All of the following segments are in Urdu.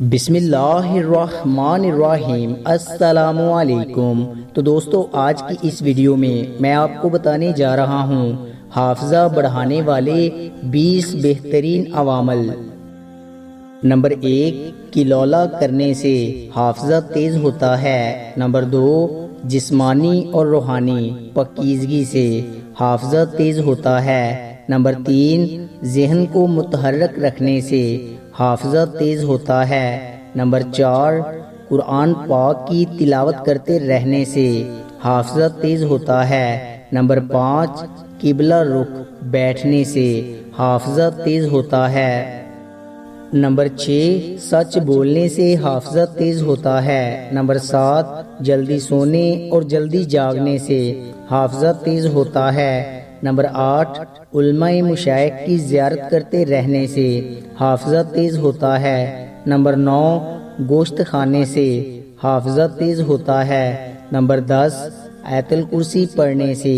بسم اللہ الرحمن الرحیم۔ السلام علیکم۔ تو دوستو، آج کی اس ویڈیو میں آپ کو بتانے جا رہا ہوں حافظہ بڑھانے والے 20 بہترین عوامل۔ نمبر 1، کلولہ کرنے سے حافظہ تیز ہوتا ہے۔ نمبر 2، جسمانی اور روحانی پاکیزگی سے حافظہ تیز ہوتا ہے۔ نمبر 3، ذہن کو متحرک رکھنے سے حافظہ تیز ہوتا ہے۔ نمبر 4، قرآن پاک کی تلاوت کرتے رہنے سے حافظہ تیز ہوتا ہے۔ نمبر 5، قبلہ رخ بیٹھنے سے حافظہ تیز ہوتا ہے۔ نمبر 6، سچ بولنے سے حافظہ تیز ہوتا ہے۔ نمبر 7، جلدی سونے اور جلدی جاگنے سے حافظہ تیز ہوتا ہے۔ نمبر 8، علماء مشائخ کی زیارت کرتے رہنے سے حافظہ تیز ہوتا ہے۔ نمبر 9، گوشت کھانے سے حافظہ تیز ہوتا ہے۔ نمبر 10، آیت الکرسی پڑھنے سے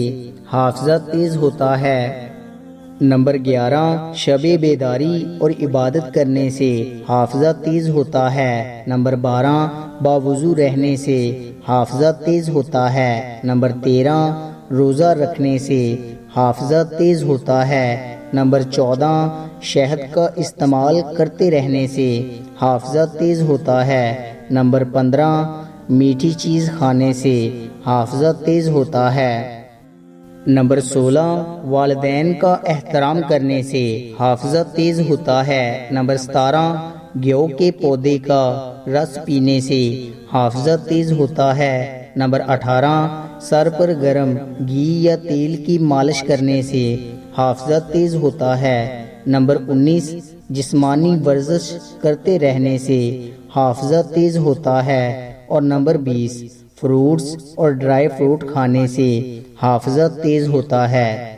حافظہ تیز ہوتا ہے۔ نمبر 11، شب بیداری اور عبادت کرنے سے حافظہ تیز ہوتا ہے۔ نمبر 12، باوضو رہنے سے حافظہ تیز ہوتا ہے۔ نمبر 13، روزہ رکھنے سے حافظہ تیز ہوتا ہے۔ نمبر 14، شہد کا استعمال کرتے رہنے سے حافظہ تیز ہوتا ہے۔ نمبر 15، میٹھی چیز کھانے سے حافظہ تیز ہوتا ہے۔ نمبر 16، والدین کا احترام کرنے سے حافظہ تیز ہوتا ہے۔ نمبر 17، گیہوں کے پودے کا رس پینے سے حافظہ تیز ہوتا ہے۔ نمبر 18، سر پر گرم گھی یا تیل کی مالش کرنے سے حافظہ تیز ہوتا ہے۔ نمبر 19، جسمانی ورزش کرتے رہنے سے حافظہ تیز ہوتا ہے۔ اور نمبر 20، فروٹس اور ڈرائی فروٹ کھانے سے حافظہ تیز ہوتا ہے۔